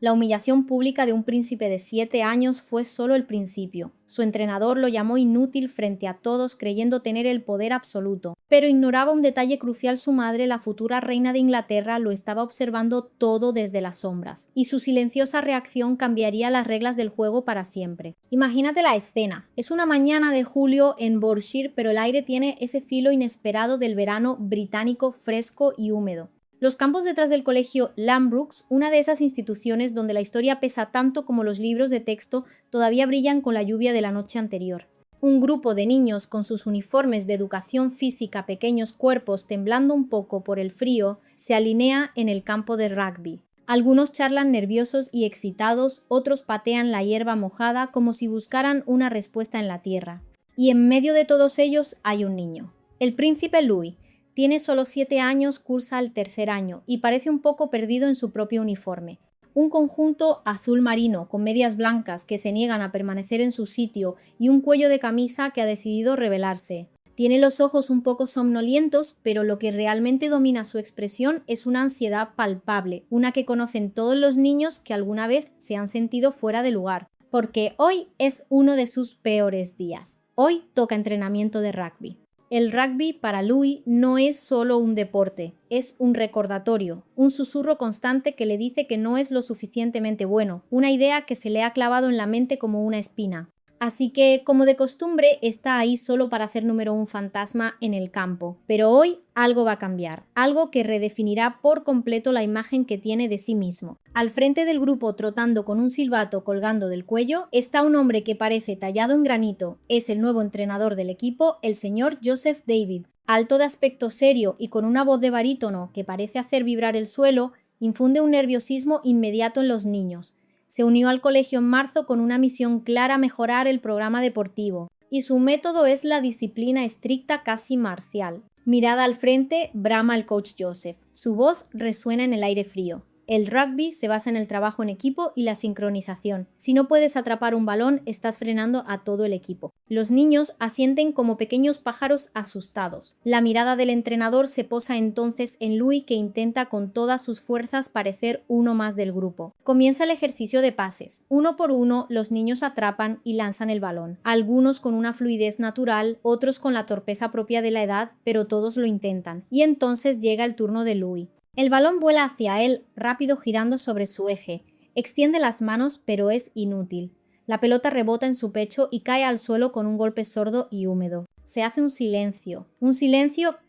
La humillación pública de un príncipe de 7 años fue solo el principio. Su entrenador lo llamó inútil frente a todos creyendo tener el poder absoluto, pero ignoraba un detalle crucial: su madre, la futura reina de Inglaterra, lo estaba observando todo desde las sombras, y su silenciosa reacción cambiaría las reglas del juego para siempre. Imagínate la escena. Es una mañana de julio en Berkshire, pero el aire tiene ese filo inesperado del verano británico, fresco y húmedo. Los campos detrás del colegio Ladbrokes, una de esas instituciones donde la historia pesa tanto como los libros de texto, todavía brillan con la lluvia de la noche anterior. Un grupo de niños con sus uniformes de educación física, pequeños cuerpos temblando un poco por el frío, se alinea en el campo de rugby. Algunos charlan nerviosos y excitados, otros patean la hierba mojada como si buscaran una respuesta en la tierra. Y en medio de todos ellos hay un niño. El príncipe Louis. Tiene solo 7 años, cursa el tercer año y parece un poco perdido en su propio uniforme. Un conjunto azul marino con medias blancas que se niegan a permanecer en su sitio y un cuello de camisa que ha decidido rebelarse. Tiene los ojos un poco somnolientos, pero lo que realmente domina su expresión es una ansiedad palpable, una que conocen todos los niños que alguna vez se han sentido fuera de lugar, porque hoy es uno de sus peores días. Hoy toca entrenamiento de rugby. El rugby para Louis no es solo un deporte, es un recordatorio, un susurro constante que le dice que no es lo suficientemente bueno, una idea que se le ha clavado en la mente como una espina. Así que, como de costumbre, está ahí solo para hacer número un fantasma en el campo. Pero hoy algo va a cambiar, algo que redefinirá por completo la imagen que tiene de sí mismo. Al frente del grupo, trotando con un silbato colgando del cuello, está un hombre que parece tallado en granito. Es el nuevo entrenador del equipo, el señor Joseph David. Alto de aspecto serio y con una voz de barítono que parece hacer vibrar el suelo, infunde un nerviosismo inmediato en los niños. Se unió al colegio en marzo con una misión clara: mejorar el programa deportivo, y su método es la disciplina estricta, casi marcial. Mirada al frente, brama el coach Joseph. Su voz resuena en el aire frío. El rugby se basa en el trabajo en equipo y la sincronización. Si no puedes atrapar un balón, estás frenando a todo el equipo. Los niños asienten como pequeños pájaros asustados. La mirada del entrenador se posa entonces en Louis, que intenta con todas sus fuerzas parecer uno más del grupo. Comienza el ejercicio de pases. Uno por uno, los niños atrapan y lanzan el balón. Algunos con una fluidez natural, otros con la torpeza propia de la edad, pero todos lo intentan. Y entonces llega el turno de Louis. El balón vuela hacia él, rápido, girando sobre su eje. Extiende las manos, pero es inútil. La pelota rebota en su pecho y cae al suelo con un golpe sordo y húmedo. Se hace un silencio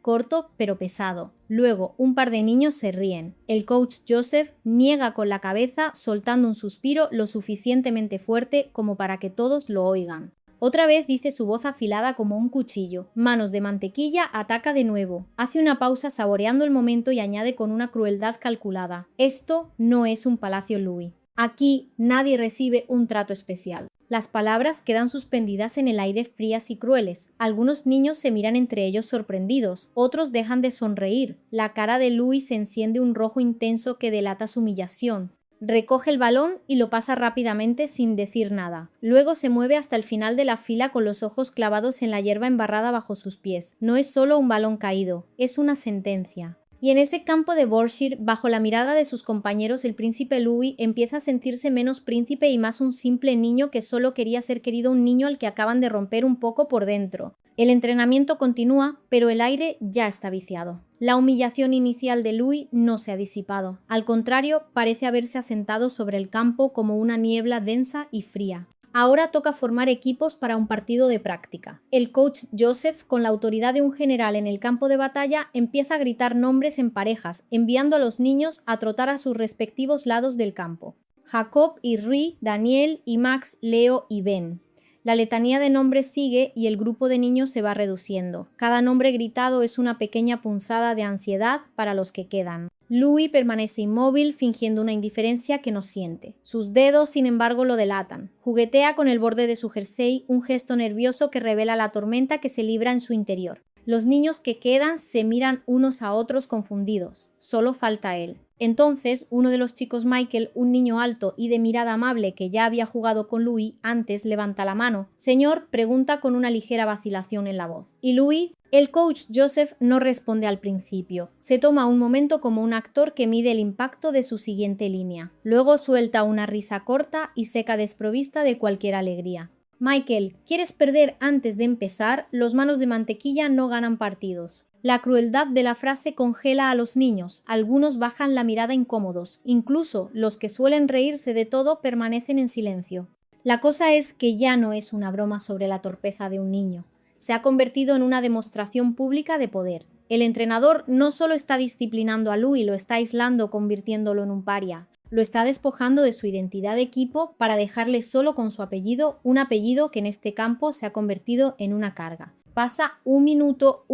corto pero pesado. Luego, un par de niños se ríen. El coach Joseph niega con la cabeza, soltando un suspiro lo suficientemente fuerte como para que todos lo oigan. Otra vez dice su voz afilada como un cuchillo. Manos de mantequilla ataca de nuevo. Hace una pausa saboreando el momento y añade con una crueldad calculada: esto no es un Palacio Louis. Aquí nadie recibe un trato especial. Las palabras quedan suspendidas en el aire, frías y crueles. Algunos niños se miran entre ellos sorprendidos, otros dejan de sonreír. La cara de Louis se enciende un rojo intenso que delata su humillación. Recoge el balón y lo pasa rápidamente sin decir nada. Luego se mueve hasta el final de la fila con los ojos clavados en la hierba embarrada bajo sus pies. No es solo un balón caído, es una sentencia. Y en ese campo de Berkshire, bajo la mirada de sus compañeros, el príncipe Louis empieza a sentirse menos príncipe y más un simple niño que solo quería ser querido, un niño al que acaban de romper un poco por dentro. El entrenamiento continúa, pero el aire ya está viciado. La humillación inicial de Louis no se ha disipado. Al contrario, parece haberse asentado sobre el campo como una niebla densa y fría. Ahora toca formar equipos para un partido de práctica. El coach Joseph, con la autoridad de un general en el campo de batalla, empieza a gritar nombres en parejas, enviando a los niños a trotar a sus respectivos lados del campo. Jacob y Rui, Daniel y Max, Leo y Ben. La letanía de nombres sigue y el grupo de niños se va reduciendo. Cada nombre gritado es una pequeña punzada de ansiedad para los que quedan. Louis permanece inmóvil, fingiendo una indiferencia que no siente. Sus dedos, sin embargo, lo delatan. Juguetea con el borde de su jersey, un gesto nervioso que revela la tormenta que se libra en su interior. Los niños que quedan se miran unos a otros confundidos. Solo falta él. Entonces, uno de los chicos, Michael, un niño alto y de mirada amable que ya había jugado con Louis antes, levanta la mano. Señor, pregunta con una ligera vacilación en la voz. ¿Y Louis? El coach Joseph no responde al principio. Se toma un momento como un actor que mide el impacto de su siguiente línea. Luego suelta una risa corta y seca desprovista de cualquier alegría. Michael, ¿quieres perder antes de empezar? Los manos de mantequilla no ganan partidos. La crueldad de la frase congela a los niños, algunos bajan la mirada incómodos, incluso los que suelen reírse de todo permanecen en silencio. La cosa es que ya no es una broma sobre la torpeza de un niño, se ha convertido en una demostración pública de poder. El entrenador no solo está disciplinando a Louis, lo está aislando convirtiéndolo en un paria, lo está despojando de su identidad de equipo para dejarle solo con su apellido, un apellido que en este campo se ha convertido en una carga. Pasa un minuto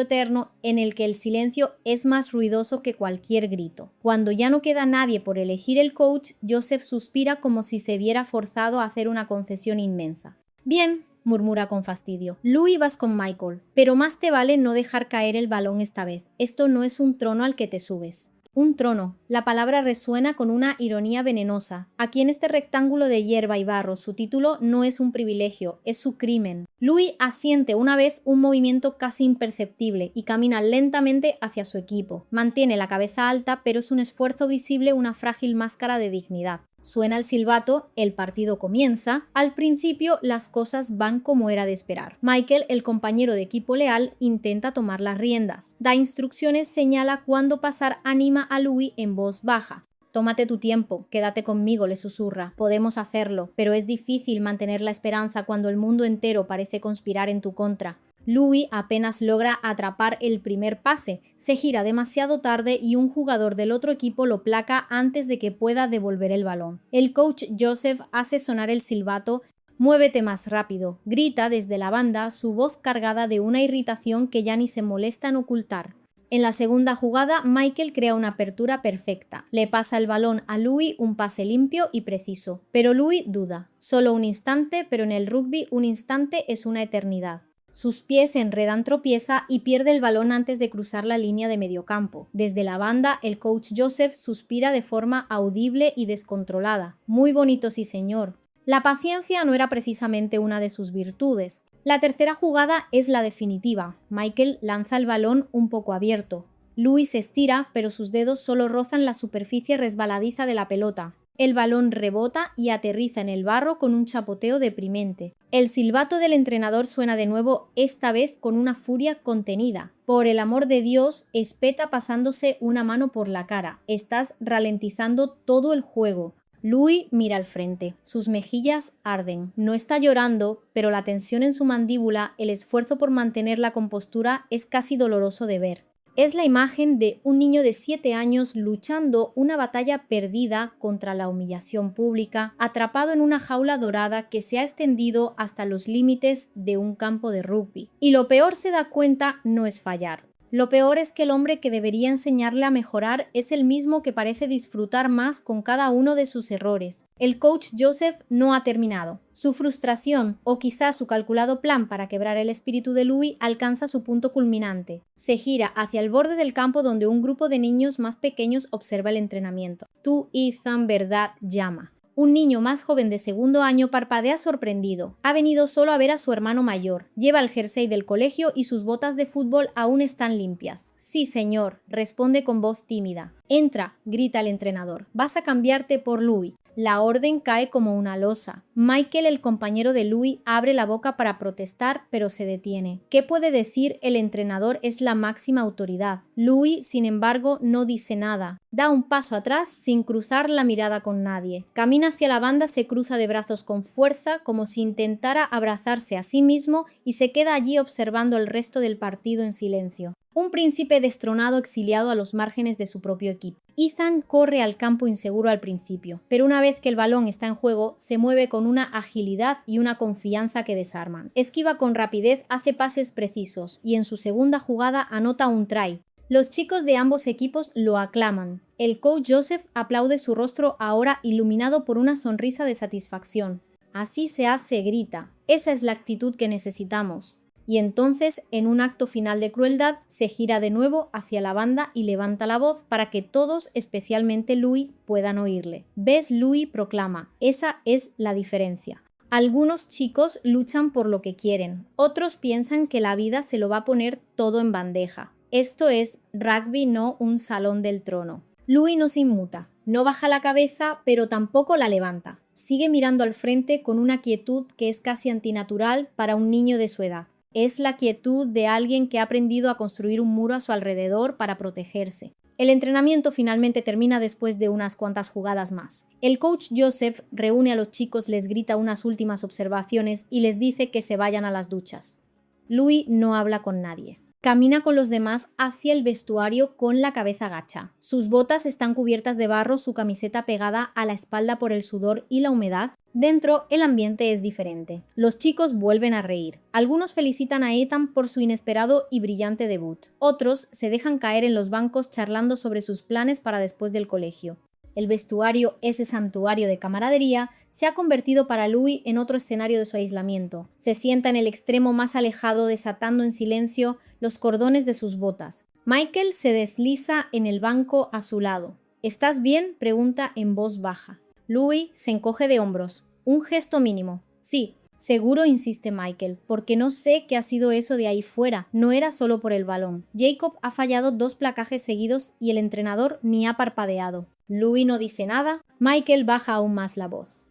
eterno en el que el silencio es más ruidoso que cualquier grito. Cuando ya no queda nadie por elegir el coach, Joseph suspira como si se viera forzado a hacer una concesión inmensa. Bien, murmura con fastidio. Louis, vas con Michael, pero más te vale no dejar caer el balón esta vez. Esto no es un trono al que te subes. Un trono. La palabra resuena con una ironía venenosa. Aquí en este rectángulo de hierba y barro, su título no es un privilegio, es su crimen. Louis asiente una vez un movimiento casi imperceptible y camina lentamente hacia su equipo. Mantiene la cabeza alta, pero es un esfuerzo visible una frágil máscara de dignidad. Suena el silbato, el partido comienza. Al principio las cosas van como era de esperar. Michael, el compañero de equipo leal, intenta tomar las riendas. Da instrucciones, señala cuándo pasar, anima a Louis en voz baja. Tómate tu tiempo, quédate conmigo, le susurra. Podemos hacerlo, pero es difícil mantener la esperanza cuando el mundo entero parece conspirar en tu contra. Louis apenas logra atrapar el primer pase, se gira demasiado tarde y un jugador del otro equipo lo placa antes de que pueda devolver el balón. El coach Joseph hace sonar el silbato. Muévete más rápido, grita desde la banda, su voz cargada de una irritación que ya ni se molesta en ocultar. En la segunda jugada, Michael crea una apertura perfecta. Le pasa el balón a Louis, un pase limpio y preciso. Pero Louis duda. Solo un instante, pero en el rugby un instante es una eternidad. Sus pies se enredan, tropieza y pierde el balón antes de cruzar la línea de mediocampo. Desde la banda, el coach Joseph suspira de forma audible y descontrolada. Muy bonito, sí señor. La paciencia no era precisamente una de sus virtudes. La tercera jugada es la definitiva. Michael lanza el balón un poco abierto. Louis se estira, pero sus dedos solo rozan la superficie resbaladiza de la pelota. El balón rebota y aterriza en el barro con un chapoteo deprimente. El silbato del entrenador suena de nuevo, esta vez con una furia contenida. Por el amor de Dios, espeta pasándose una mano por la cara. Estás ralentizando todo el juego. Louis mira al frente. Sus mejillas arden. No está llorando, pero la tensión en su mandíbula, el esfuerzo por mantener la compostura es casi doloroso de ver. Es la imagen de un niño de 7 años luchando una batalla perdida contra la humillación pública, atrapado en una jaula dorada que se ha extendido hasta los límites de un campo de rugby. Y lo peor, se da cuenta, no es fallar. Lo peor es que el hombre que debería enseñarle a mejorar es el mismo que parece disfrutar más con cada uno de sus errores. El coach Joseph no ha terminado. Su frustración, o quizás su calculado plan para quebrar el espíritu de Louis, alcanza su punto culminante. Se gira hacia el borde del campo donde un grupo de niños más pequeños observa el entrenamiento. Tú, Ethan, ¿verdad? Llama. Un niño más joven de segundo año parpadea sorprendido. Ha venido solo a ver a su hermano mayor. Lleva el jersey del colegio y sus botas de fútbol aún están limpias. Sí, señor, responde con voz tímida. Entra, grita el entrenador. Vas a cambiarte por Louis. La orden cae como una losa. Michael, el compañero de Louis, abre la boca para protestar, pero se detiene. ¿Qué puede decir? El entrenador es la máxima autoridad. Louis, sin embargo, no dice nada. Da un paso atrás sin cruzar la mirada con nadie. Camina hacia la banda, se cruza de brazos con fuerza, como si intentara abrazarse a sí mismo, y se queda allí observando el resto del partido en silencio. Un príncipe destronado exiliado a los márgenes de su propio equipo. Ethan corre al campo inseguro al principio, pero una vez que el balón está en juego, se mueve con una agilidad y una confianza que desarman. Esquiva con rapidez, hace pases precisos y en su segunda jugada anota un try. Los chicos de ambos equipos lo aclaman. El coach Joseph aplaude, su rostro ahora iluminado por una sonrisa de satisfacción. Así se hace, grita. Esa es la actitud que necesitamos. y entonces, en un acto final de crueldad, se gira de nuevo hacia la banda y levanta la voz para que todos, especialmente Louis, puedan oírle. ¿Ves? Louis proclama, esa es la diferencia. Algunos chicos luchan por lo que quieren, otros piensan que la vida se lo va a poner todo en bandeja. Esto es rugby, no un salón del trono. Louis no se inmuta, no baja la cabeza, pero tampoco la levanta. Sigue mirando al frente con una quietud que es casi antinatural para un niño de su edad. Es la quietud de alguien que ha aprendido a construir un muro a su alrededor para protegerse. El entrenamiento finalmente termina después de unas cuantas jugadas más. El coach Joseph reúne a los chicos, les grita unas últimas observaciones y les dice que se vayan a las duchas. Louis no habla con nadie. Camina con los demás hacia el vestuario con la cabeza gacha. Sus botas están cubiertas de barro, su camiseta pegada a la espalda por el sudor y la humedad. Dentro, el ambiente es diferente. Los chicos vuelven a reír. Algunos felicitan a Ethan por su inesperado y brillante debut. Otros se dejan caer en los bancos charlando sobre sus planes para después del colegio. El vestuario, ese santuario de camaradería, se ha convertido para Louis en otro escenario de su aislamiento. Se sienta en el extremo más alejado, desatando en silencio los cordones de sus botas. Michael se desliza en el banco a su lado. ¿Estás bien?, pregunta en voz baja. Louis se encoge de hombros. Un gesto mínimo. Sí. Seguro, insiste Michael, porque no sé qué ha sido eso de ahí fuera. No era solo por el balón. Jacob ha fallado 2 placajes seguidos y el entrenador ni ha parpadeado. Louis no dice nada. Michael baja aún más la voz.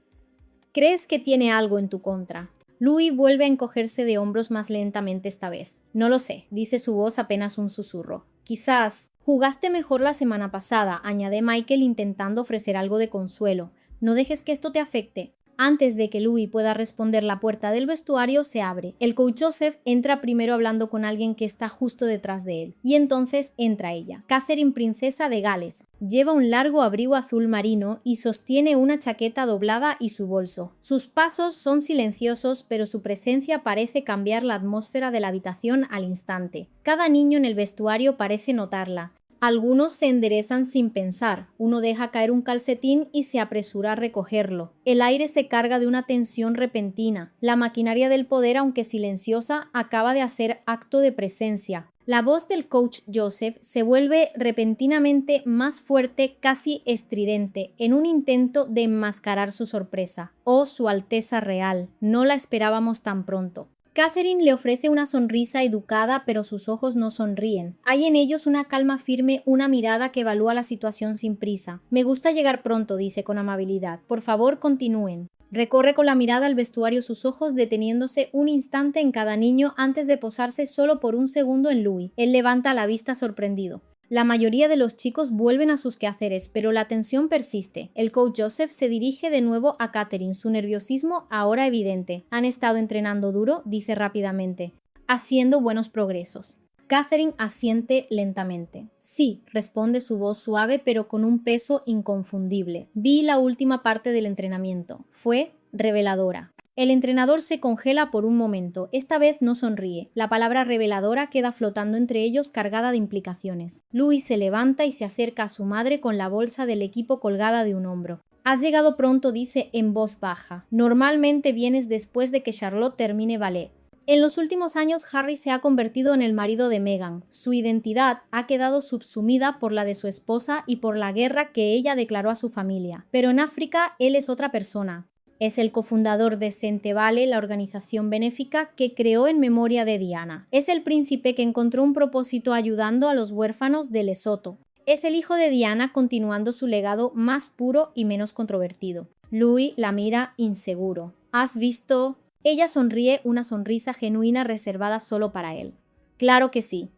¿Crees que tiene algo en tu contra? Louis vuelve a encogerse de hombros más lentamente esta vez. No lo sé, dice su voz apenas un susurro. Quizás. Jugaste mejor la semana pasada, añade Michael intentando ofrecer algo de consuelo. No dejes que esto te afecte. Antes de que Louis pueda responder, la puerta del vestuario se abre. El coach Joseph entra primero hablando con alguien que está justo detrás de él. Y entonces entra ella, Catherine, princesa de Gales. Lleva un largo abrigo azul marino y sostiene una chaqueta doblada y su bolso. Sus pasos son silenciosos, pero su presencia parece cambiar la atmósfera de la habitación al instante. Cada niño en el vestuario parece notarla. Algunos se enderezan sin pensar, uno deja caer un calcetín y se apresura a recogerlo. El aire se carga de una tensión repentina. La maquinaria del poder, aunque silenciosa, acaba de hacer acto de presencia. La voz del coach Joseph se vuelve repentinamente más fuerte, casi estridente, en un intento de enmascarar su sorpresa. ¡Oh, su Alteza Real! No la esperábamos tan pronto. Catherine le ofrece una sonrisa educada, pero sus ojos no sonríen. Hay en ellos una calma firme, una mirada que evalúa la situación sin prisa. Me gusta llegar pronto, dice con amabilidad. Por favor, continúen. Recorre con la mirada al vestuario sus ojos, deteniéndose un instante en cada niño antes de posarse solo por un segundo en Louis. Él levanta la vista sorprendido. La mayoría de los chicos vuelven a sus quehaceres, pero la tensión persiste. El coach Joseph se dirige de nuevo a Catherine, su nerviosismo ahora evidente. Han estado entrenando duro, dice rápidamente, haciendo buenos progresos. Catherine asiente lentamente. Sí, responde su voz suave pero con un peso inconfundible. Vi la última parte del entrenamiento. Fue reveladora. El entrenador se congela por un momento. Esta vez no sonríe. La palabra reveladora queda flotando entre ellos, cargada de implicaciones. Louis se levanta y se acerca a su madre con la bolsa del equipo colgada de un hombro. Has llegado pronto, dice en voz baja. Normalmente vienes después de que Charlotte termine ballet. En los últimos años, Harry se ha convertido en el marido de Meghan. Su identidad ha quedado subsumida por la de su esposa y por la guerra que ella declaró a su familia. Pero en África, él es otra persona. Es el cofundador de Sente Vale, la organización benéfica que creó en memoria de Diana. Es el príncipe que encontró un propósito ayudando a los huérfanos de Lesoto. Es el hijo de Diana continuando su legado más puro y menos controvertido. Louis la mira inseguro. ¿Has visto? Ella sonríe, una sonrisa genuina reservada solo para él. Claro que sí.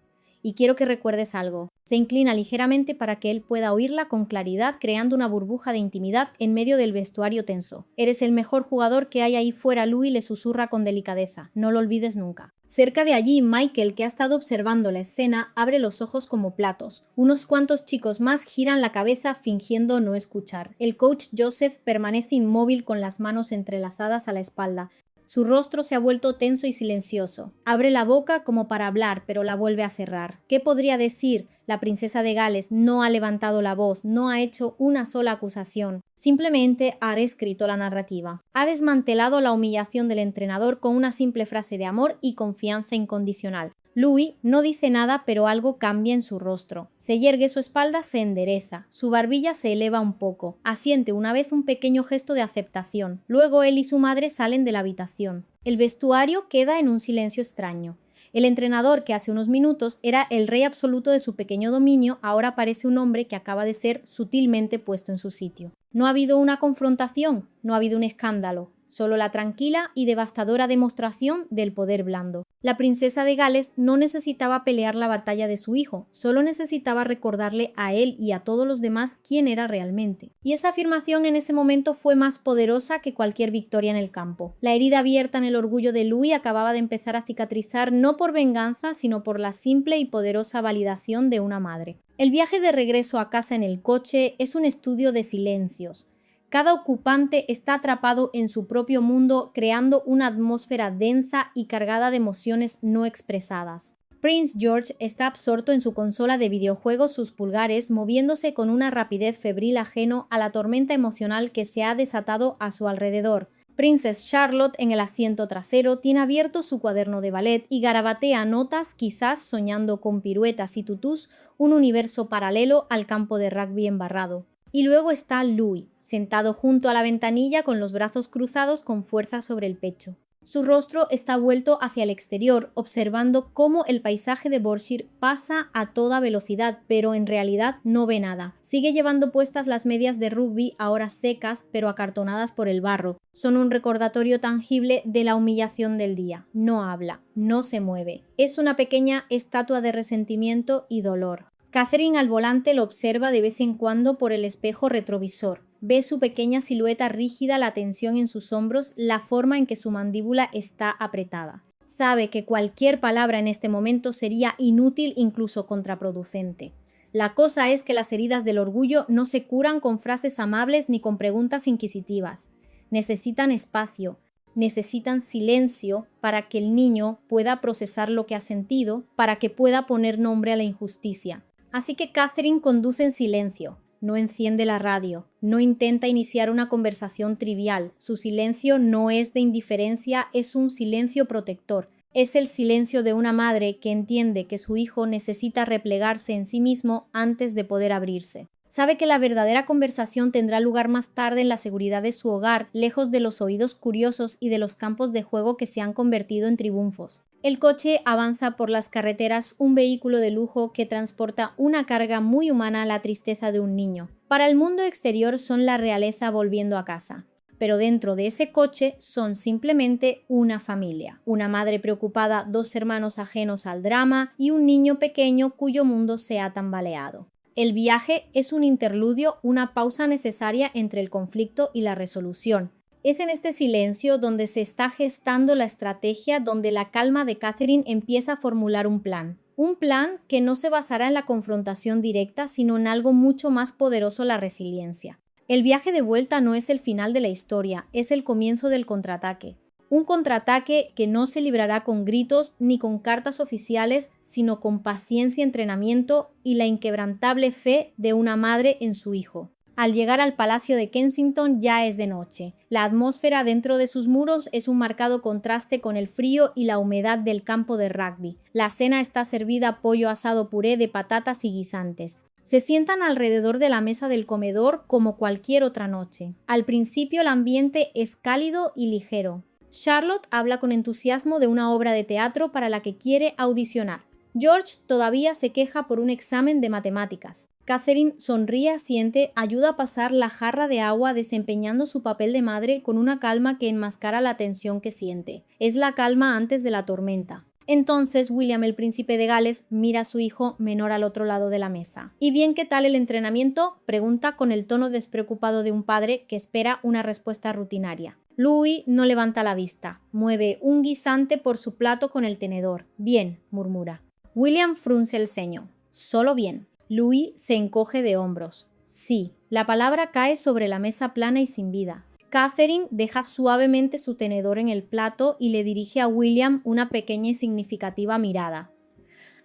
Y quiero que recuerdes algo. Se inclina ligeramente para que él pueda oírla con claridad, creando una burbuja de intimidad en medio del vestuario tenso. Eres el mejor jugador que hay ahí fuera, Louis le susurra con delicadeza. No lo olvides nunca. Cerca de allí, Michael, que ha estado observando la escena, abre los ojos como platos. Unos cuantos chicos más giran la cabeza fingiendo no escuchar. El coach Joseph permanece inmóvil con las manos entrelazadas a la espalda. Su rostro se ha vuelto tenso y silencioso. Abre la boca como para hablar, pero la vuelve a cerrar. ¿Qué podría decir? La princesa de Gales no ha levantado la voz, no ha hecho una sola acusación. Simplemente ha reescrito la narrativa. Ha desmantelado la humillación del entrenador con una simple frase de amor y confianza incondicional. Louis no dice nada, pero algo cambia en su rostro. Se yergue su espalda, se endereza, su barbilla se eleva un poco, asiente una vez un pequeño gesto de aceptación. Luego él y su madre salen de la habitación. El vestuario queda en un silencio extraño. El entrenador, que hace unos minutos era el rey absoluto de su pequeño dominio, ahora parece un hombre que acaba de ser sutilmente puesto en su sitio. No ha habido una confrontación, no ha habido un escándalo. Solo la tranquila y devastadora demostración del poder blando. La princesa de Gales no necesitaba pelear la batalla de su hijo, solo necesitaba recordarle a él y a todos los demás quién era realmente. Y esa afirmación en ese momento fue más poderosa que cualquier victoria en el campo. La herida abierta en el orgullo de Louis acababa de empezar a cicatrizar no por venganza, sino por la simple y poderosa validación de una madre. El viaje de regreso a casa en el coche es un estudio de silencios. Cada ocupante está atrapado en su propio mundo, creando una atmósfera densa y cargada de emociones no expresadas. Prince George está absorto en su consola de videojuegos, sus pulgares moviéndose con una rapidez febril ajeno a la tormenta emocional que se ha desatado a su alrededor. Princess Charlotte, en el asiento trasero, tiene abierto su cuaderno de ballet y garabatea notas, quizás soñando con piruetas y tutús, un universo paralelo al campo de rugby embarrado. Y luego está Louis, sentado junto a la ventanilla con los brazos cruzados con fuerza sobre el pecho. Su rostro está vuelto hacia el exterior, observando cómo el paisaje de Berkshire pasa a toda velocidad, pero en realidad no ve nada. Sigue llevando puestas las medias de rugby, ahora secas, pero acartonadas por el barro. Son un recordatorio tangible de la humillación del día. No habla, no se mueve. Es una pequeña estatua de resentimiento y dolor. Catherine al volante lo observa de vez en cuando por el espejo retrovisor. Ve su pequeña silueta rígida, la tensión en sus hombros, la forma en que su mandíbula está apretada. Sabe que cualquier palabra en este momento sería inútil, incluso contraproducente. La cosa es que las heridas del orgullo no se curan con frases amables ni con preguntas inquisitivas. Necesitan espacio, necesitan silencio para que el niño pueda procesar lo que ha sentido, para que pueda poner nombre a la injusticia. Así que Catherine conduce en silencio, no enciende la radio, no intenta iniciar una conversación trivial. Su silencio no es de indiferencia, es un silencio protector. Es el silencio de una madre que entiende que su hijo necesita replegarse en sí mismo antes de poder abrirse. Sabe que la verdadera conversación tendrá lugar más tarde en la seguridad de su hogar, lejos de los oídos curiosos y de los campos de juego que se han convertido en triunfos. El coche avanza por las carreteras, un vehículo de lujo que transporta una carga muy humana a la tristeza de un niño. Para el mundo exterior son la realeza volviendo a casa. Pero dentro de ese coche son simplemente una familia. Una madre preocupada, dos hermanos ajenos al drama y un niño pequeño cuyo mundo se ha tambaleado. El viaje es un interludio, una pausa necesaria entre el conflicto y la resolución. Es en este silencio donde se está gestando la estrategia, donde la calma de Catherine empieza a formular un plan. Un plan que no se basará en la confrontación directa, sino en algo mucho más poderoso, la resiliencia. El viaje de vuelta no es el final de la historia, es el comienzo del contraataque. Un contraataque que no se librará con gritos ni con cartas oficiales, sino con paciencia, entrenamiento y la inquebrantable fe de una madre en su hijo. Al llegar al Palacio de Kensington ya es de noche. La atmósfera dentro de sus muros es un marcado contraste con el frío y la humedad del campo de rugby. La cena está servida pollo asado, puré de patatas y guisantes. Se sientan alrededor de la mesa del comedor como cualquier otra noche. Al principio el ambiente es cálido y ligero. Charlotte habla con entusiasmo de una obra de teatro para la que quiere audicionar. George todavía se queja por un examen de matemáticas. Catherine sonríe, asiente, ayuda a pasar la jarra de agua desempeñando su papel de madre con una calma que enmascara la tensión que siente. Es la calma antes de la tormenta. Entonces William, el príncipe de Gales, mira a su hijo menor al otro lado de la mesa. ¿Y bien, qué tal el entrenamiento?, pregunta con el tono despreocupado de un padre que espera una respuesta rutinaria. Louis no levanta la vista. Mueve un guisante por su plato con el tenedor. Bien, murmura. William frunce el ceño. Solo bien. Louis se encoge de hombros. Sí, la palabra cae sobre la mesa plana y sin vida. Catherine deja suavemente su tenedor en el plato y le dirige a William una pequeña y significativa mirada.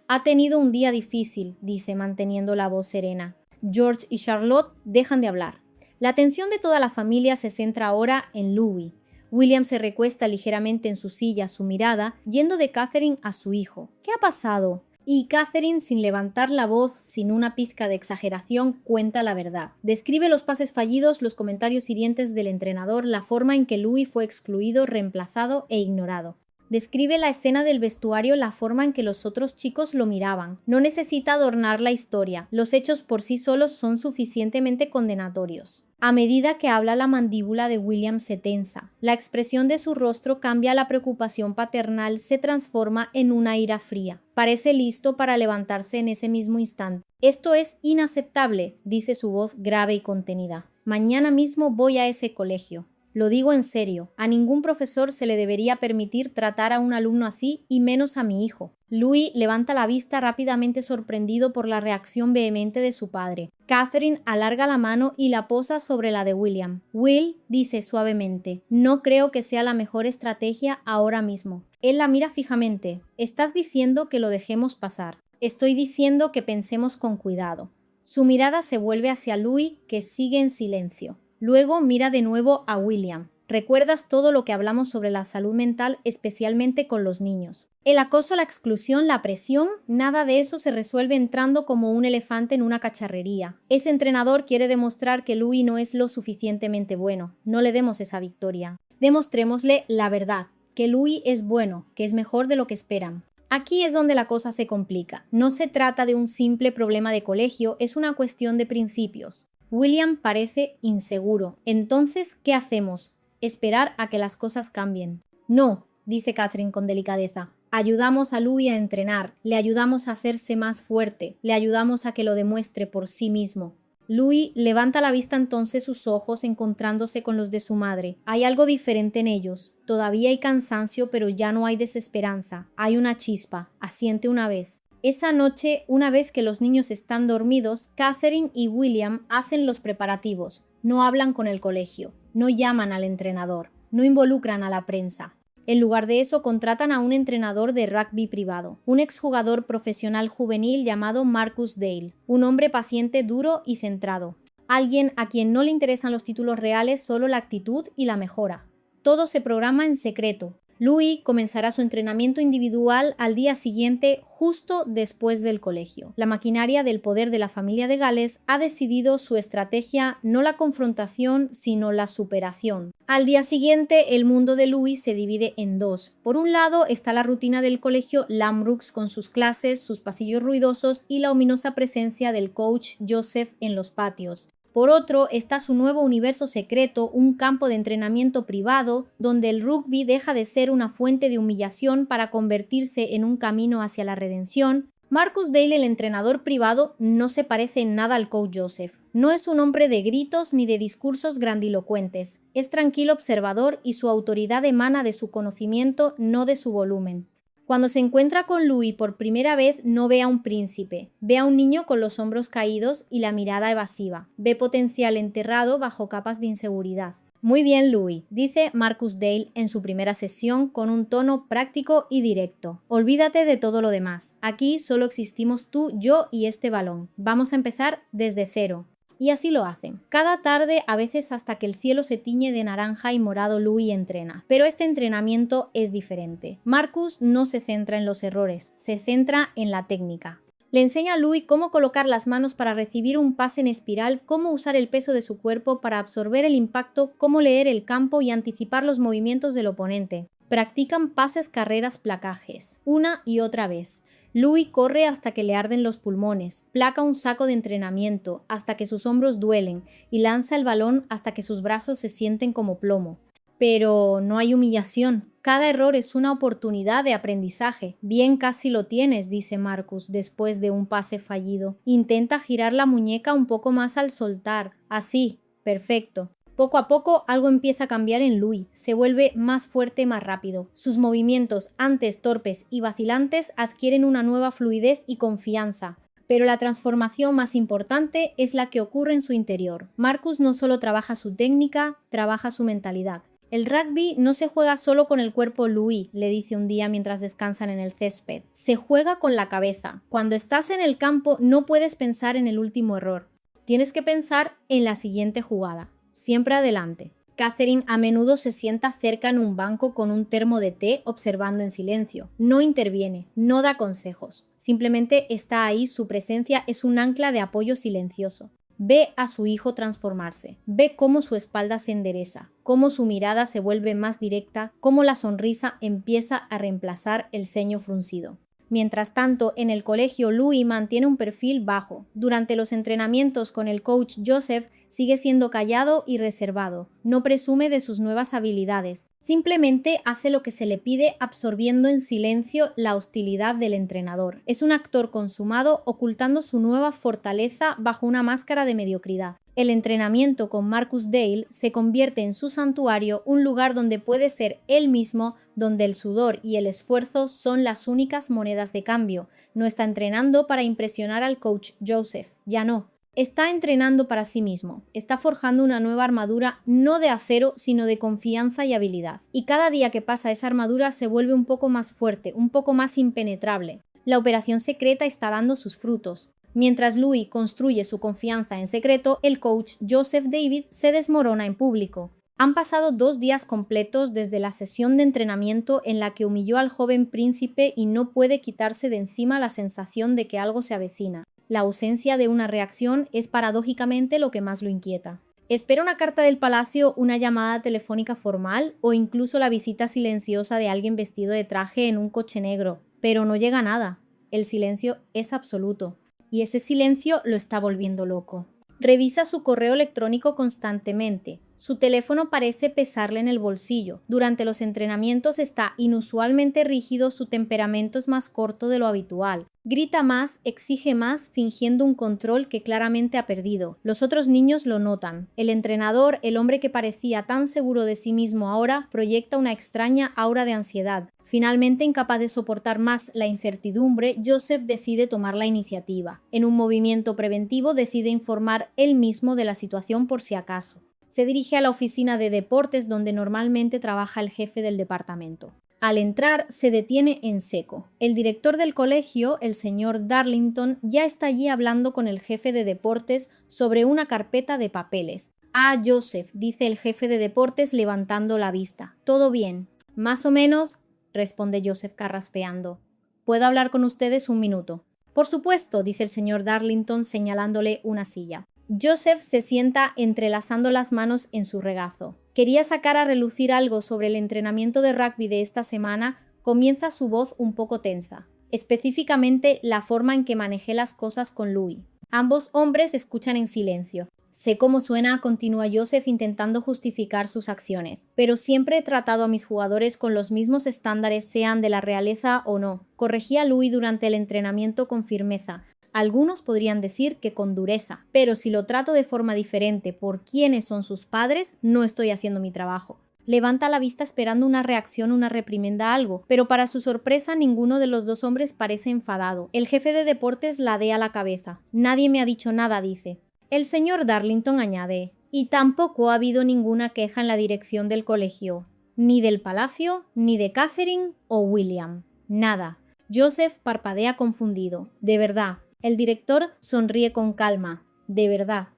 Ha tenido un día difícil, dice manteniendo la voz serena. George y Charlotte dejan de hablar. La atención de toda la familia se centra ahora en Louis. William se recuesta ligeramente en su silla, su mirada, yendo de Catherine a su hijo. ¿Qué ha pasado? Y Catherine, sin levantar la voz, sin una pizca de exageración, cuenta la verdad. Describe los pases fallidos, los comentarios hirientes del entrenador, la forma en que Louis fue excluido, reemplazado e ignorado. Describe la escena del vestuario, la forma en que los otros chicos lo miraban. No necesita adornar la historia, los hechos por sí solos son suficientemente condenatorios. A medida que habla, la mandíbula de William se tensa. La expresión de su rostro cambia, la preocupación paternal se transforma en una ira fría. Parece listo para levantarse en ese mismo instante. Esto es inaceptable, dice su voz grave y contenida. Mañana mismo voy a ese colegio. Lo digo en serio, a ningún profesor se le debería permitir tratar a un alumno así y menos a mi hijo. Louis levanta la vista rápidamente sorprendido por la reacción vehemente de su padre. Catherine alarga la mano y la posa sobre la de William. Will dice suavemente, no creo que sea la mejor estrategia ahora mismo. Él la mira fijamente. Estás diciendo que lo dejemos pasar. Estoy diciendo que pensemos con cuidado. Su mirada se vuelve hacia Louis, que sigue en silencio. Luego mira de nuevo a William. ¿Recuerdas todo lo que hablamos sobre la salud mental, especialmente con los niños? El acoso, la exclusión, la presión, nada de eso se resuelve entrando como un elefante en una cacharrería. Ese entrenador quiere demostrar que Louis no es lo suficientemente bueno. No le demos esa victoria. Demostrémosle la verdad, que Louis es bueno, que es mejor de lo que esperan. Aquí es donde la cosa se complica. No se trata de un simple problema de colegio, es una cuestión de principios. William parece inseguro. Entonces, ¿qué hacemos? Esperar a que las cosas cambien. No, dice Catherine con delicadeza. Ayudamos a Louis a entrenar, le ayudamos a hacerse más fuerte, le ayudamos a que lo demuestre por sí mismo. Louis levanta la vista entonces sus ojos encontrándose con los de su madre. Hay algo diferente en ellos. Todavía hay cansancio, pero ya no hay desesperanza. Hay una chispa. Asiente una vez. Esa noche, una vez que los niños están dormidos, Catherine y William hacen los preparativos. No hablan con el colegio, no llaman al entrenador, no involucran a la prensa. En lugar de eso, contratan a un entrenador de rugby privado, un exjugador profesional juvenil llamado Marcus Dale, un hombre paciente, duro y centrado. Alguien a quien no le interesan los títulos reales, solo la actitud y la mejora. Todo se programa en secreto. Louis comenzará su entrenamiento individual al día siguiente, justo después del colegio. La maquinaria del poder de la familia de Gales ha decidido su estrategia, no la confrontación, sino la superación. Al día siguiente, el mundo de Louis se divide en dos. Por un lado está la rutina del colegio Lambrooks con sus clases, sus pasillos ruidosos y la ominosa presencia del coach Joseph en los patios. Por otro, está su nuevo universo secreto, un campo de entrenamiento privado, donde el rugby deja de ser una fuente de humillación para convertirse en un camino hacia la redención. Marcus Dale, el entrenador privado, no se parece en nada al coach Joseph. No es un hombre de gritos ni de discursos grandilocuentes. Es tranquilo observador y su autoridad emana de su conocimiento, no de su volumen. Cuando se encuentra con Louis por primera vez, no ve a un príncipe, ve a un niño con los hombros caídos y la mirada evasiva, ve potencial enterrado bajo capas de inseguridad. Muy bien, Louis, dice Marcus Dale en su primera sesión con un tono práctico y directo. Olvídate de todo lo demás. Aquí solo existimos tú, yo y este balón. Vamos a empezar desde cero. Y así lo hacen. Cada tarde, a veces hasta que el cielo se tiñe de naranja y morado, Louis entrena. Pero este entrenamiento es diferente. Marcus no se centra en los errores, se centra en la técnica. Le enseña a Louis cómo colocar las manos para recibir un pase en espiral, cómo usar el peso de su cuerpo para absorber el impacto, cómo leer el campo y anticipar los movimientos del oponente. Practican pases, carreras, placajes, una y otra vez. Louis corre hasta que le arden los pulmones, placa un saco de entrenamiento hasta que sus hombros duelen y lanza el balón hasta que sus brazos se sienten como plomo. Pero no hay humillación. Cada error es una oportunidad de aprendizaje. Bien, casi lo tienes, dice Marcus después de un pase fallido. Intenta girar la muñeca un poco más al soltar. Así. Perfecto. Poco a poco algo empieza a cambiar en Louis, se vuelve más fuerte, más rápido. Sus movimientos, antes torpes y vacilantes, adquieren una nueva fluidez y confianza. Pero la transformación más importante es la que ocurre en su interior. Marcus no solo trabaja su técnica, trabaja su mentalidad. El rugby no se juega solo con el cuerpo, Louis, le dice un día mientras descansan en el césped. Se juega con la cabeza. Cuando estás en el campo no puedes pensar en el último error. Tienes que pensar en la siguiente jugada. Siempre adelante. Catherine a menudo se sienta cerca en un banco con un termo de té observando en silencio. No interviene, no da consejos. Simplemente está ahí, su presencia es un ancla de apoyo silencioso. Ve a su hijo transformarse, ve cómo su espalda se endereza, cómo su mirada se vuelve más directa, cómo la sonrisa empieza a reemplazar el ceño fruncido. Mientras tanto, en el colegio, Louis mantiene un perfil bajo. Durante los entrenamientos con el coach Joseph, sigue siendo callado y reservado. No presume de sus nuevas habilidades. Simplemente hace lo que se le pide, absorbiendo en silencio la hostilidad del entrenador. Es un actor consumado, ocultando su nueva fortaleza bajo una máscara de mediocridad. El entrenamiento con Marcus Dale se convierte en su santuario, un lugar donde puede ser él mismo, donde el sudor y el esfuerzo son las únicas monedas de cambio. No está entrenando para impresionar al coach Joseph, ya no. Está entrenando para sí mismo, está forjando una nueva armadura no de acero, sino de confianza y habilidad. Y cada día que pasa esa armadura se vuelve un poco más fuerte, un poco más impenetrable. La operación secreta está dando sus frutos. Mientras Louis construye su confianza en secreto, el coach Joseph David se desmorona en público. Han pasado 2 días completos desde la sesión de entrenamiento en la que humilló al joven príncipe y no puede quitarse de encima la sensación de que algo se avecina. La ausencia de una reacción es paradójicamente lo que más lo inquieta. Espera una carta del palacio, una llamada telefónica formal o incluso la visita silenciosa de alguien vestido de traje en un coche negro, pero no llega nada. El silencio es absoluto. Y ese silencio lo está volviendo loco. Revisa su correo electrónico constantemente. Su teléfono parece pesarle en el bolsillo. Durante los entrenamientos está inusualmente rígido, su temperamento es más corto de lo habitual. Grita más, exige más, fingiendo un control que claramente ha perdido. Los otros niños lo notan. El entrenador, el hombre que parecía tan seguro de sí mismo ahora, proyecta una extraña aura de ansiedad. Finalmente, incapaz de soportar más la incertidumbre, Joseph decide tomar la iniciativa. En un movimiento preventivo decide informar él mismo de la situación por si acaso. Se dirige a la oficina de deportes donde normalmente trabaja el jefe del departamento. Al entrar, se detiene en seco. El director del colegio, el señor Darlington, ya está allí hablando con el jefe de deportes sobre una carpeta de papeles. «Ah, Joseph», dice el jefe de deportes levantando la vista. «¿Todo bien?» «Más o menos», responde Joseph carraspeando. «¿Puedo hablar con ustedes un minuto?» «Por supuesto», dice el señor Darlington señalándole una silla. Joseph se sienta entrelazando las manos en su regazo. Quería sacar a relucir algo sobre el entrenamiento de rugby de esta semana, comienza su voz un poco tensa. Específicamente la forma en que manejé las cosas con Louis. Ambos hombres escuchan en silencio. Sé cómo suena, continúa Joseph intentando justificar sus acciones, pero siempre he tratado a mis jugadores con los mismos estándares, sean de la realeza o no. Corregí a Louis durante el entrenamiento con firmeza. Algunos podrían decir que con dureza, pero si lo trato de forma diferente por quiénes son sus padres, no estoy haciendo mi trabajo. Levanta la vista esperando una reacción, una reprimenda, algo, pero para su sorpresa ninguno de los dos hombres parece enfadado. El jefe de deportes ladea la cabeza. Nadie me ha dicho nada, dice. El señor Darlington añade, y tampoco ha habido ninguna queja en la dirección del colegio, ni del palacio, ni de Catherine o William. Nada. Joseph parpadea confundido. De verdad. El director sonríe con calma. De verdad.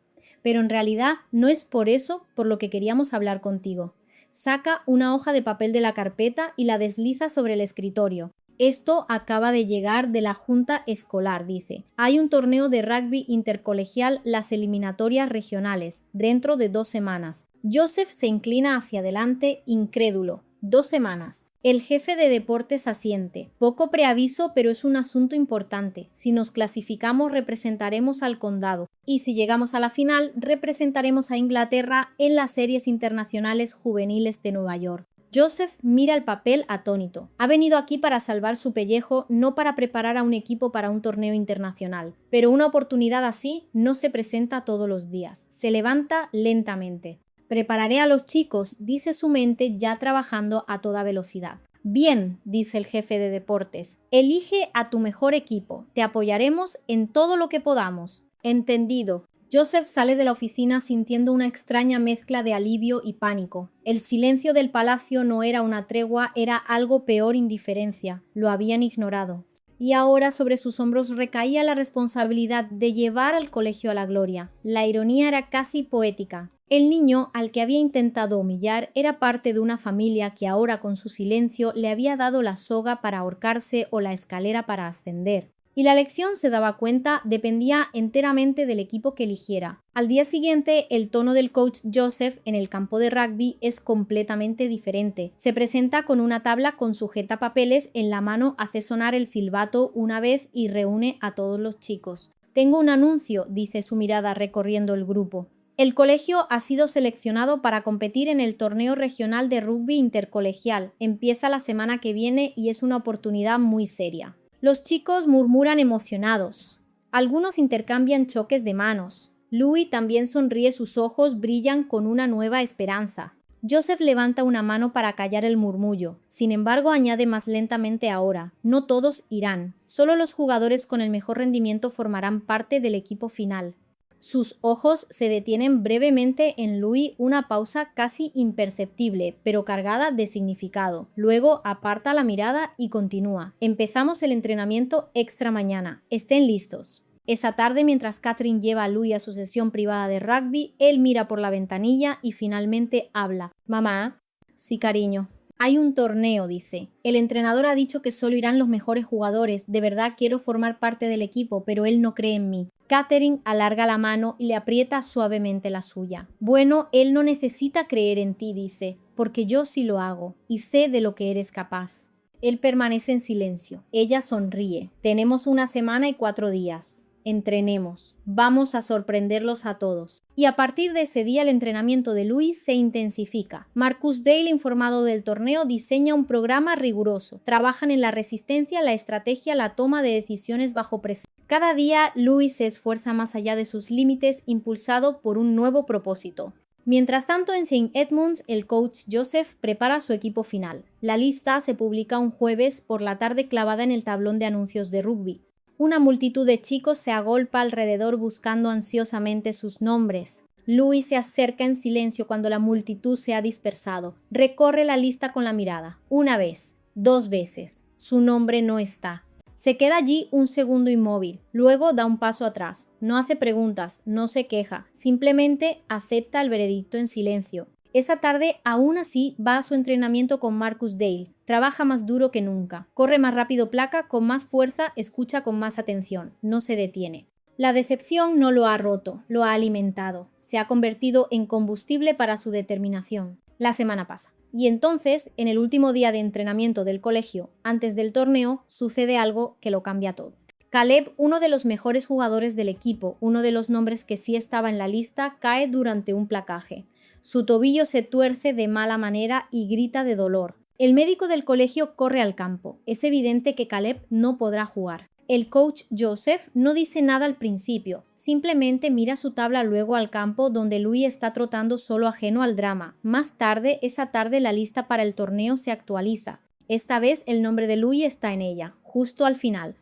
Pero en realidad no es por eso por lo que queríamos hablar contigo. Saca una hoja de papel de la carpeta y la desliza sobre el escritorio. Esto acaba de llegar de la junta escolar, dice. Hay un torneo de rugby intercolegial, las eliminatorias regionales, dentro de 2 semanas. Joseph se inclina hacia adelante, incrédulo. 2 semanas. El jefe de deportes asiente. Poco preaviso, pero es un asunto importante. Si nos clasificamos, representaremos al condado. Y si llegamos a la final, representaremos a Inglaterra en las series internacionales juveniles de Nueva York. Joseph mira el papel atónito. Ha venido aquí para salvar su pellejo, no para preparar a un equipo para un torneo internacional. Pero una oportunidad así no se presenta todos los días. Se levanta lentamente. Prepararé a los chicos, dice su mente ya trabajando a toda velocidad. Bien, dice el jefe de deportes, elige a tu mejor equipo, te apoyaremos en todo lo que podamos. Entendido. Joseph sale de la oficina sintiendo una extraña mezcla de alivio y pánico. El silencio del palacio no era una tregua, era algo peor: indiferencia. Lo habían ignorado. Y ahora sobre sus hombros recaía la responsabilidad de llevar al colegio a la gloria. La ironía era casi poética. El niño al que había intentado humillar era parte de una familia que ahora con su silencio le había dado la soga para ahorcarse o la escalera para ascender. Y la elección, se daba cuenta, dependía enteramente del equipo que eligiera. Al día siguiente, el tono del coach Joseph en el campo de rugby es completamente diferente. Se presenta con una tabla con sujetapapeles en la mano, hace sonar el silbato una vez y reúne a todos los chicos. Tengo un anuncio, dice, su mirada recorriendo el grupo. El colegio ha sido seleccionado para competir en el torneo regional de rugby intercolegial. Empieza la semana que viene y es una oportunidad muy seria. Los chicos murmuran emocionados. Algunos intercambian choques de manos. Louis también sonríe, sus ojos brillan con una nueva esperanza. Joseph levanta una mano para callar el murmullo. Sin embargo, añade más lentamente ahora: no todos irán. Solo los jugadores con el mejor rendimiento formarán parte del equipo final. Sus ojos se detienen brevemente en Louis, una pausa casi imperceptible, pero cargada de significado. Luego aparta la mirada y continúa. Empezamos el entrenamiento extra mañana. Estén listos. Esa tarde, mientras Catherine lleva a Louis a su sesión privada de rugby, él mira por la ventanilla y finalmente habla. «Mamá». «Sí, cariño». «Hay un torneo», dice. «El entrenador ha dicho que solo irán los mejores jugadores. De verdad quiero formar parte del equipo, pero él no cree en mí». Catherine alarga la mano y le aprieta suavemente la suya. «Bueno, él no necesita creer en ti», dice, «porque yo sí lo hago y sé de lo que eres capaz». Él permanece en silencio. Ella sonríe. «Tenemos una semana y 4 días. Entrenemos. Vamos a sorprenderlos a todos». Y a partir de ese día el entrenamiento de Louis se intensifica. Marcus Dale, informado del torneo, diseña un programa riguroso. Trabajan en la resistencia, la estrategia, la toma de decisiones bajo presión. Cada día Louis se esfuerza más allá de sus límites, impulsado por un nuevo propósito. Mientras tanto, en St. Edmunds, el coach Joseph prepara su equipo final. La lista se publica un jueves por la tarde, clavada en el tablón de anuncios de rugby. Una multitud de chicos se agolpa alrededor buscando ansiosamente sus nombres. Louis se acerca en silencio cuando la multitud se ha dispersado. Recorre la lista con la mirada. Una vez, 2 veces. Su nombre no está. Se queda allí un segundo inmóvil, luego da un paso atrás. No hace preguntas, no se queja, simplemente acepta el veredicto en silencio. Esa tarde, aún así, va a su entrenamiento con Marcus Dale. Trabaja más duro que nunca. Corre más rápido placa, con más fuerza, escucha con más atención. No se detiene. La decepción no lo ha roto, lo ha alimentado. Se ha convertido en combustible para su determinación. La semana pasa. Y entonces, en el último día de entrenamiento del colegio, antes del torneo, sucede algo que lo cambia todo. Caleb, uno de los mejores jugadores del equipo, uno de los nombres que sí estaba en la lista, cae durante un placaje. Su tobillo se tuerce de mala manera y grita de dolor. El médico del colegio corre al campo. Es evidente que Caleb no podrá jugar. El coach Joseph no dice nada al principio, simplemente mira su tabla, luego al campo donde Louis está trotando solo, ajeno al drama. Más tarde, esa tarde, la lista para el torneo se actualiza. Esta vez el nombre de Louis está en ella, justo al final.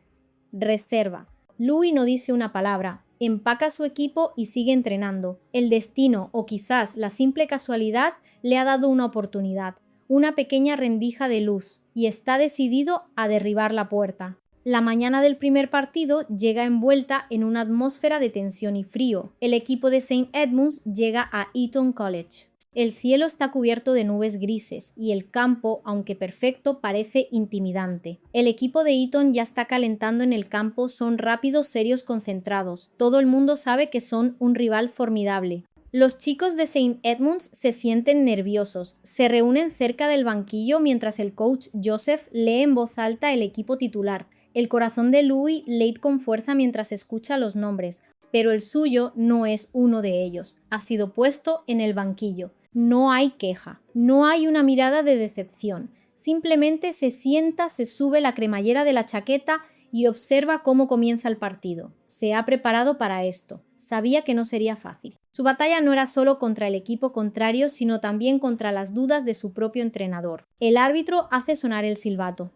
Reserva. Louis no dice una palabra, empaca su equipo y sigue entrenando. El destino, o quizás la simple casualidad, le ha dado una oportunidad, una pequeña rendija de luz, y está decidido a derribar la puerta. La mañana del primer partido llega envuelta en una atmósfera de tensión y frío. El equipo de St. Edmunds llega a Eton College. El cielo está cubierto de nubes grises y el campo, aunque perfecto, parece intimidante. El equipo de Eton ya está calentando en el campo, son rápidos, serios, concentrados. Todo el mundo sabe que son un rival formidable. Los chicos de St. Edmunds se sienten nerviosos, se reúnen cerca del banquillo mientras el coach Joseph lee en voz alta el equipo titular. El corazón de Louis late con fuerza mientras escucha los nombres, pero el suyo no es uno de ellos. Ha sido puesto en el banquillo. No hay queja, no hay una mirada de decepción. Simplemente se sienta, se sube la cremallera de la chaqueta y observa cómo comienza el partido. Se ha preparado para esto. Sabía que no sería fácil. Su batalla no era solo contra el equipo contrario, sino también contra las dudas de su propio entrenador. El árbitro hace sonar el silbato.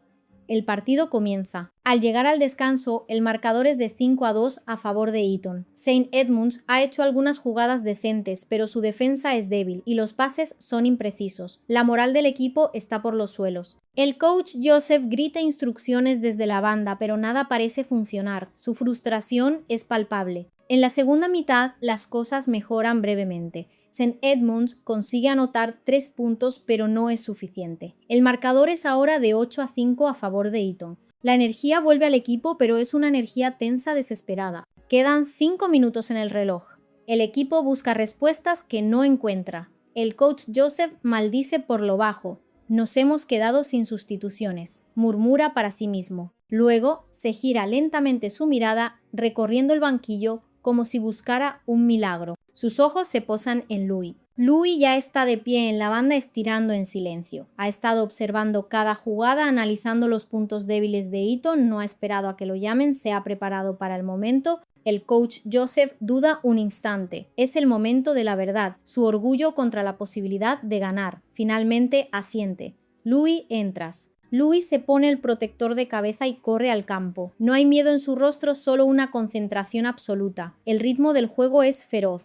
El partido comienza. Al llegar al descanso, el marcador es de 5-2 a favor de Eton. St. Edmunds ha hecho algunas jugadas decentes, pero su defensa es débil y los pases son imprecisos. La moral del equipo está por los suelos. El coach Joseph grita instrucciones desde la banda, pero nada parece funcionar. Su frustración es palpable. En la segunda mitad, las cosas mejoran brevemente. St. Edmunds consigue anotar 3 puntos, pero no es suficiente. El marcador es ahora de 8-5 a favor de Eton. La energía vuelve al equipo, pero es una energía tensa desesperada. Quedan 5 minutos en el reloj. El equipo busca respuestas que no encuentra. El coach Joseph maldice por lo bajo. Nos hemos quedado sin sustituciones, murmura para sí mismo. Luego se gira lentamente su mirada, recorriendo el banquillo como si buscara un milagro. Sus ojos se posan en Louis. Louis ya está de pie en la banda estirando en silencio. Ha estado observando cada jugada, analizando los puntos débiles de Eton, no ha esperado a que lo llamen, se ha preparado para el momento. El coach Joseph duda un instante. Es el momento de la verdad, su orgullo contra la posibilidad de ganar. Finalmente asiente. Louis, entras. Louis se pone el protector de cabeza y corre al campo. No hay miedo en su rostro, solo una concentración absoluta. El ritmo del juego es feroz.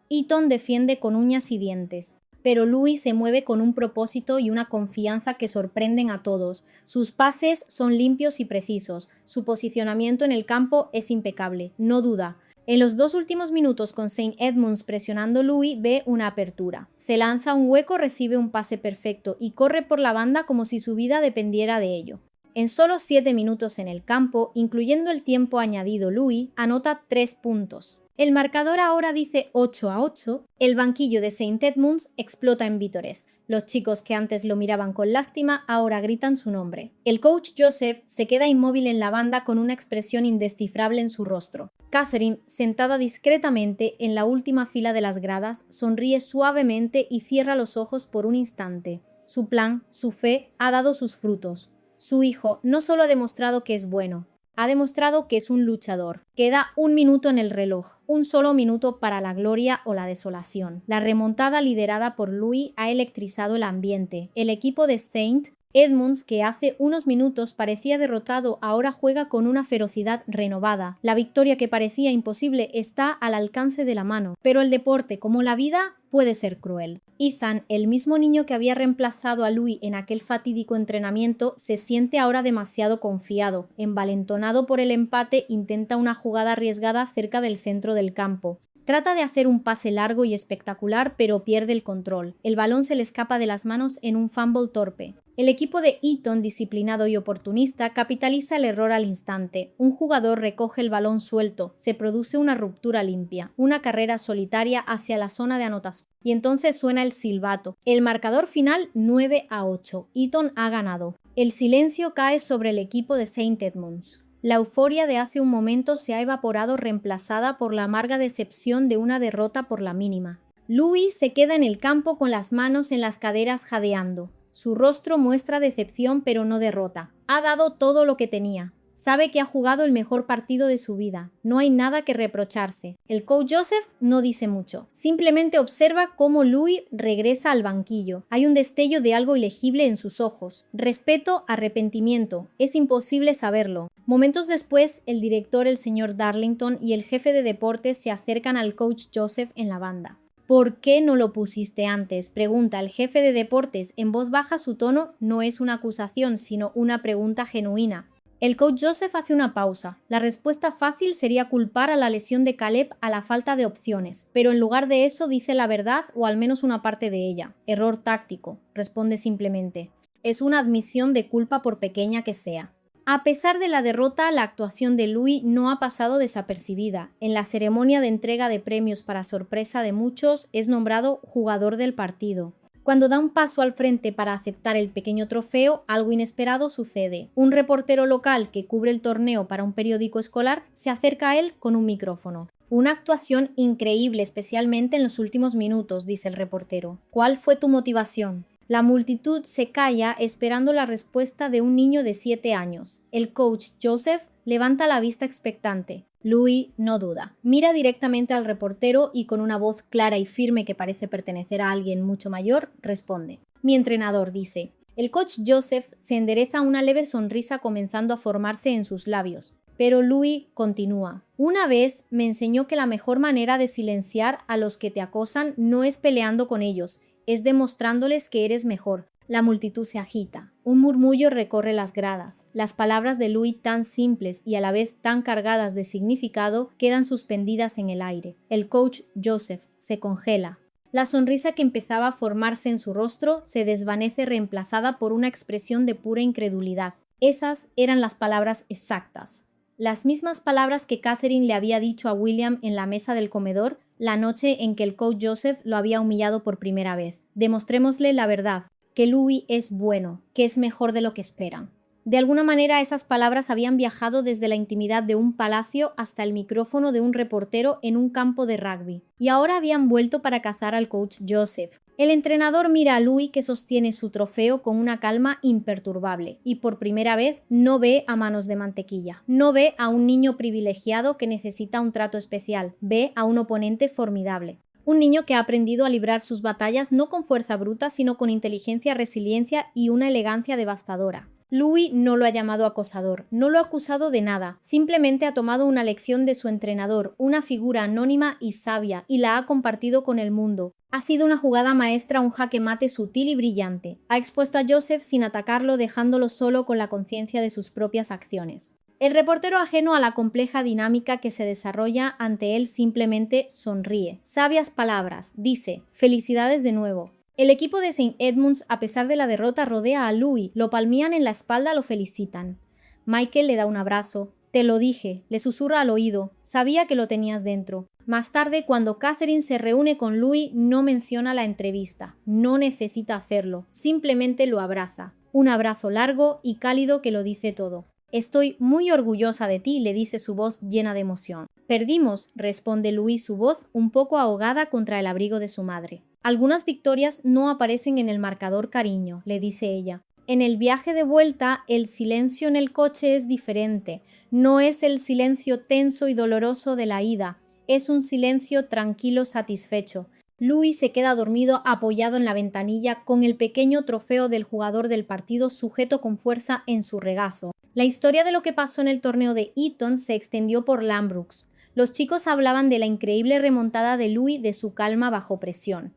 Eton defiende con uñas y dientes, pero Louis se mueve con un propósito y una confianza que sorprenden a todos. Sus pases son limpios y precisos. Su posicionamiento en el campo es impecable. No duda. En los 2 últimos minutos con St. Edmunds presionando, Louis ve una apertura. Se lanza a un hueco, recibe un pase perfecto y corre por la banda como si su vida dependiera de ello. En solo 7 minutos en el campo, incluyendo el tiempo añadido, Louis anota 3 puntos. El marcador ahora dice 8-8. El banquillo de St. Edmunds explota en vítores. Los chicos que antes lo miraban con lástima ahora gritan su nombre. El coach Joseph se queda inmóvil en la banda con una expresión indescifrable en su rostro. Catherine, sentada discretamente en la última fila de las gradas, sonríe suavemente y cierra los ojos por un instante. Su plan, su fe, ha dado sus frutos. Su hijo no solo ha demostrado que es bueno, ha demostrado que es un luchador. Queda 1 minuto en el reloj, un solo minuto para la gloria o la desolación. La remontada liderada por Louis ha electrizado el ambiente. El equipo de St. Edmunds, que hace unos minutos parecía derrotado, ahora juega con una ferocidad renovada. La victoria que parecía imposible está al alcance de la mano, pero el deporte, como la vida, puede ser cruel. Ethan, el mismo niño que había reemplazado a Louis en aquel fatídico entrenamiento, se siente ahora demasiado confiado. Envalentonado por el empate, intenta una jugada arriesgada cerca del centro del campo. Trata de hacer un pase largo y espectacular, pero pierde el control. El balón se le escapa de las manos en un fumble torpe. El equipo de Eton, disciplinado y oportunista, capitaliza el error al instante. Un jugador recoge el balón suelto, se produce una ruptura limpia, una carrera solitaria hacia la zona de anotación. Y entonces suena el silbato. El marcador final 9-8. Eton ha ganado. El silencio cae sobre el equipo de St. Edmunds. La euforia de hace un momento se ha evaporado, reemplazada por la amarga decepción de una derrota por la mínima. Louis se queda en el campo con las manos en las caderas jadeando. Su rostro muestra decepción pero no derrota. Ha dado todo lo que tenía. Sabe que ha jugado el mejor partido de su vida. No hay nada que reprocharse. El coach Joseph no dice mucho. Simplemente observa cómo Louis regresa al banquillo. Hay un destello de algo ilegible en sus ojos. Respeto, arrepentimiento. Es imposible saberlo. Momentos después, el director, el señor Darlington, y el jefe de deportes se acercan al coach Joseph en la banda. ¿Por qué no lo pusiste antes?, pregunta el jefe de deportes. En voz baja, su tono no es una acusación, sino una pregunta genuina. El coach Joseph hace una pausa. La respuesta fácil sería culpar a la lesión de Caleb a la falta de opciones, pero en lugar de eso dice la verdad, o al menos una parte de ella. Error táctico, responde simplemente. Es una admisión de culpa por pequeña que sea. A pesar de la derrota, la actuación de Louis no ha pasado desapercibida. En la ceremonia de entrega de premios, para sorpresa de muchos, es nombrado jugador del partido. Cuando da un paso al frente para aceptar el pequeño trofeo, algo inesperado sucede. Un reportero local que cubre el torneo para un periódico escolar se acerca a él con un micrófono. Una actuación increíble, especialmente en los últimos minutos, dice el reportero. ¿Cuál fue tu motivación? La multitud se calla esperando la respuesta de un niño de 7 años. El coach Joseph levanta la vista expectante. Louis no duda. Mira directamente al reportero y con una voz clara y firme que parece pertenecer a alguien mucho mayor, responde. Mi entrenador, dice. El coach Joseph se endereza una leve sonrisa comenzando a formarse en sus labios. Pero Louis continúa. Una vez me enseñó que la mejor manera de silenciar a los que te acosan no es peleando con ellos, es demostrándoles que eres mejor. La multitud se agita. Un murmullo recorre las gradas. Las palabras de Louis, tan simples y a la vez tan cargadas de significado, quedan suspendidas en el aire. El coach Joseph se congela. La sonrisa que empezaba a formarse en su rostro se desvanece reemplazada por una expresión de pura incredulidad. Esas eran las palabras exactas. Las mismas palabras que Catherine le había dicho a William en la mesa del comedor la noche en que el coach Joseph lo había humillado por primera vez. Demostrémosle la verdad, que Louis es bueno, que es mejor de lo que esperan. De alguna manera esas palabras habían viajado desde la intimidad de un palacio hasta el micrófono de un reportero en un campo de rugby, y ahora habían vuelto para cazar al coach Joseph. El entrenador mira a Louis, que sostiene su trofeo con una calma imperturbable, y por primera vez no ve a manos de mantequilla. No ve a un niño privilegiado que necesita un trato especial, ve a un oponente formidable. Un niño que ha aprendido a librar sus batallas no con fuerza bruta, sino con inteligencia, resiliencia y una elegancia devastadora. Louis no lo ha llamado acosador, no lo ha acusado de nada, simplemente ha tomado una lección de su entrenador, una figura anónima y sabia, y la ha compartido con el mundo. Ha sido una jugada maestra, un jaque mate sutil y brillante. Ha expuesto a Joseph sin atacarlo, dejándolo solo con la conciencia de sus propias acciones. El reportero, ajeno a la compleja dinámica que se desarrolla ante él, simplemente sonríe. Sabias palabras, dice, felicidades de nuevo. El equipo de St. Edmunds, a pesar de la derrota, rodea a Louis, lo palmean en la espalda, lo felicitan. Michael le da un abrazo. Te lo dije, le susurra al oído, sabía que lo tenías dentro. Más tarde, cuando Catherine se reúne con Louis, no menciona la entrevista, no necesita hacerlo, simplemente lo abraza. Un abrazo largo y cálido que lo dice todo. Estoy muy orgullosa de ti, le dice su voz llena de emoción. Perdimos, responde Louis, su voz un poco ahogada contra el abrigo de su madre. Algunas victorias no aparecen en el marcador, cariño, le dice ella. En el viaje de vuelta, el silencio en el coche es diferente. No es el silencio tenso y doloroso de la ida, es un silencio tranquilo, satisfecho. Louis se queda dormido apoyado en la ventanilla con el pequeño trofeo del jugador del partido sujeto con fuerza en su regazo. La historia de lo que pasó en el torneo de Eton se extendió por Ladbrokes. Los chicos hablaban de la increíble remontada de Louis, de su calma bajo presión.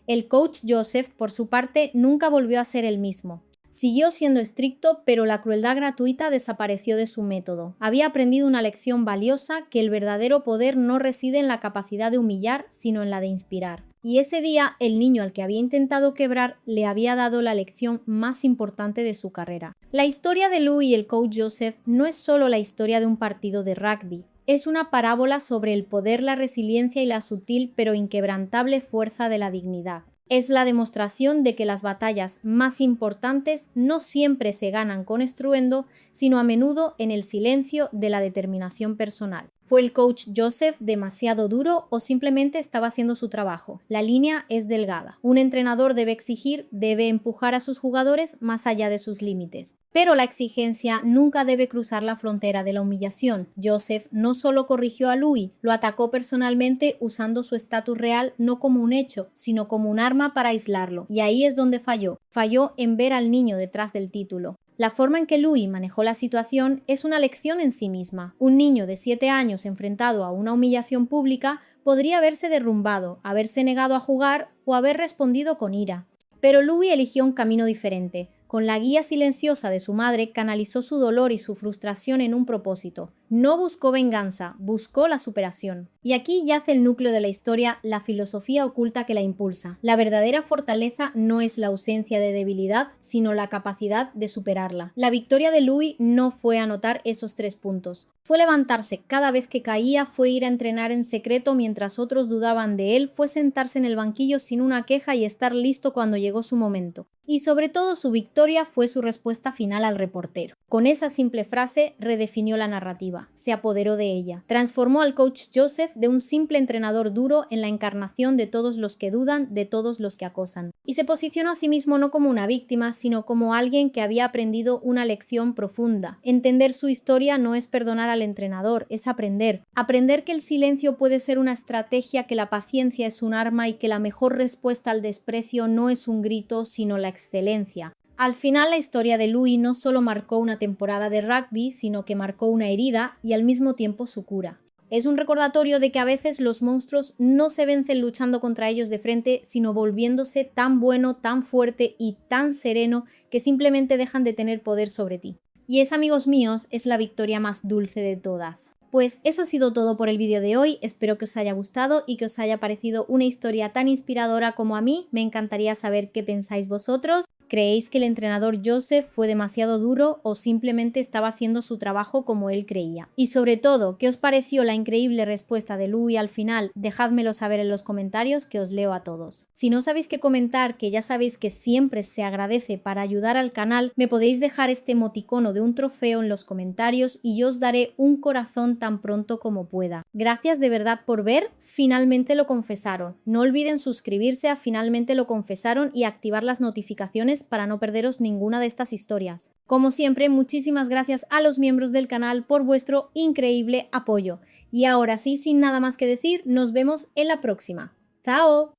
El coach Joseph, por su parte, nunca volvió a ser el mismo. Siguió siendo estricto, pero la crueldad gratuita desapareció de su método. Había aprendido una lección valiosa, que el verdadero poder no reside en la capacidad de humillar, sino en la de inspirar. Y ese día, el niño al que había intentado quebrar le había dado la lección más importante de su carrera. La historia de Louis y el coach Joseph no es solo la historia de un partido de rugby. Es una parábola sobre el poder, la resiliencia y la sutil pero inquebrantable fuerza de la dignidad. Es la demostración de que las batallas más importantes no siempre se ganan con estruendo, sino a menudo en el silencio de la determinación personal. ¿Fue el coach Joseph demasiado duro o simplemente estaba haciendo su trabajo? La línea es delgada. Un entrenador debe exigir, debe empujar a sus jugadores más allá de sus límites. Pero la exigencia nunca debe cruzar la frontera de la humillación. Joseph no solo corrigió a Louis, lo atacó personalmente usando su estatus real no como un hecho, sino como un arma para aislarlo. Y ahí es donde falló. Falló en ver al niño detrás del título. La forma en que Louis manejó la situación es una lección en sí misma. Un niño de 7 años enfrentado a una humillación pública podría haberse derrumbado, haberse negado a jugar o haber respondido con ira. Pero Louis eligió un camino diferente. Con la guía silenciosa de su madre, canalizó su dolor y su frustración en un propósito. No buscó venganza, buscó la superación. Y aquí yace el núcleo de la historia, la filosofía oculta que la impulsa. La verdadera fortaleza no es la ausencia de debilidad, sino la capacidad de superarla. La victoria de Louis no fue anotar esos 3 puntos. Fue levantarse cada vez que caía, fue ir a entrenar en secreto mientras otros dudaban de él, fue sentarse en el banquillo sin una queja y estar listo cuando llegó su momento. Y sobre todo su victoria fue su respuesta final al reportero. Con esa simple frase redefinió la narrativa. definitiva, se apoderó de ella. Transformó al coach Joseph de un simple entrenador duro en la encarnación de todos los que dudan, de todos los que acosan. Y se posicionó a sí mismo no como una víctima, sino como alguien que había aprendido una lección profunda. Entender su historia no es perdonar al entrenador, es aprender. Aprender que el silencio puede ser una estrategia, que la paciencia es un arma y que la mejor respuesta al desprecio no es un grito, sino la excelencia. Al final, la historia de Louis no solo marcó una temporada de rugby, sino que marcó una herida y al mismo tiempo su cura. Es un recordatorio de que a veces los monstruos no se vencen luchando contra ellos de frente, sino volviéndose tan bueno, tan fuerte y tan sereno que simplemente dejan de tener poder sobre ti. Y esa, amigos míos, es la victoria más dulce de todas. Pues eso ha sido todo por el vídeo de hoy, espero que os haya gustado y que os haya parecido una historia tan inspiradora como a mí. Me encantaría saber qué pensáis vosotros. ¿Creéis que el entrenador Joseph fue demasiado duro o simplemente estaba haciendo su trabajo como él creía? Y sobre todo, ¿qué os pareció la increíble respuesta de Louis al final? Dejádmelo saber en los comentarios, que os leo a todos. Si no sabéis qué comentar, que ya sabéis que siempre se agradece para ayudar al canal, me podéis dejar este emoticono de un trofeo en los comentarios y yo os daré un corazón tan pronto como pueda. Gracias de verdad por ver. Finalmente lo confesaron. No olviden suscribirse a Finalmente lo confesaron y activar las notificaciones para no perderos ninguna de estas historias. Como siempre, muchísimas gracias a los miembros del canal por vuestro increíble apoyo. Y ahora sí, sin nada más que decir, nos vemos en la próxima. ¡Chao!